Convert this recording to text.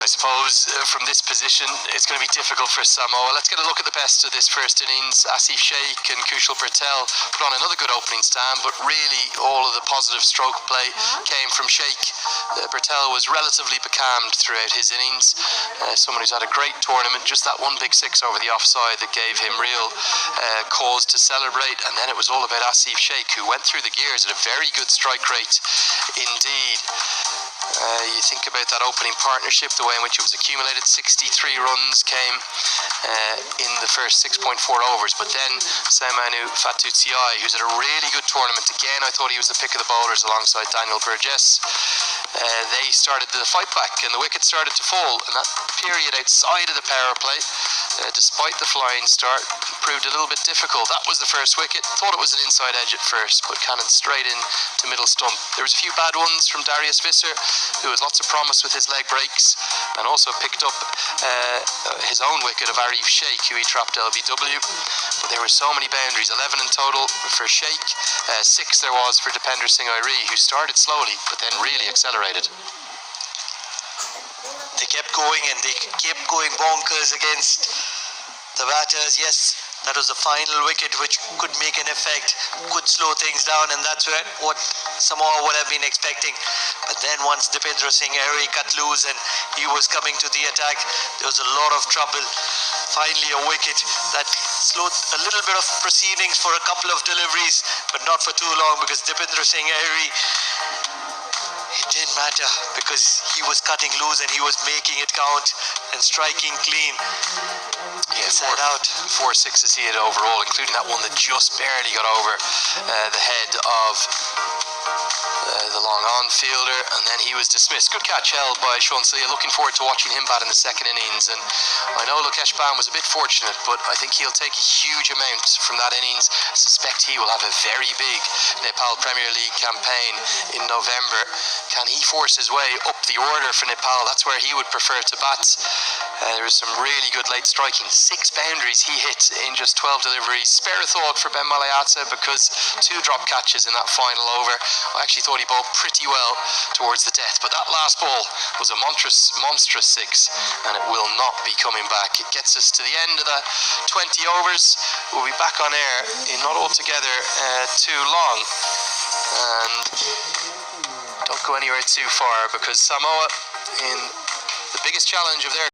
I suppose from this position it's going to be difficult for Samoa. Let's get a look at the best of this first innings. Asif Sheikh and Kushal Patel put on another good opening stand, but really all of the positive stroke play came from Sheikh. Patel was relatively becalmed throughout his innings. Someone who's had a great tournament, just that one big six over the offside that gave him real cause to celebrate. And then it was all about Asif Sheikh, who went through the gears at a very good strike rate indeed. You think about that opening partnership, the way in which it was accumulated. 63 runs came in the first 6.4 overs, but then Samoa T20, who's had a really good tournament again. I thought he was the pick of the bowlers alongside Daniel Burgess. They started the fight back and the wickets started to fall, and that period outside of the power play, despite the flying start, proved a little bit difficult. That was the first wicket. Thought it was an inside edge at first, but cannoned straight in to middle stump. There was a few bad ones from Darius Visser, who has lots of promise with his leg breaks, and also picked up his own wicket of Arif Sheikh, who he trapped LBW. But there were so many boundaries, 11 in total for Sheikh, 6 there was for Dipender Singh Airi, who started slowly but then really accelerated. They kept going and they kept going bonkers against the batters. Yes, that was the final wicket, which could make an effect, could slow things down, and that's what Samoa would have been expecting. But then once Dipender Singh Airi cut loose and he was coming to the attack, there was a lot of trouble. Finally a wicket that slowed a little bit of proceedings for a couple of deliveries, but not for too long, because Dipender Singh Airi, it didn't matter, because he was cutting loose and he was making it count and striking clean. Yeah, four sixes he had overall, including that one that just barely got over the head of the long on fielder, and then he was dismissed. Good catch held by Sean Celia. Looking forward to watching him bat in the second innings. And I know Lokesh Baum was a bit fortunate, but I think he'll take a huge amount from that innings. I suspect he will have a very big Nepal Premier League campaign in November. Can he force his way up the order for Nepal? That's where he would prefer to bat. There was some really good late striking. 6 boundaries he hit in just 12 deliveries. Spare a thought for Ben Malayata, because 2 drop catches in that final over. I actually thought he bowled pretty well towards the death, but that last ball was a monstrous 6, and it will not be coming back. It gets us to the end of the 20 overs. We'll be back on air in not altogether too long, and don't go anywhere too far, because Samoa, in the biggest challenge of their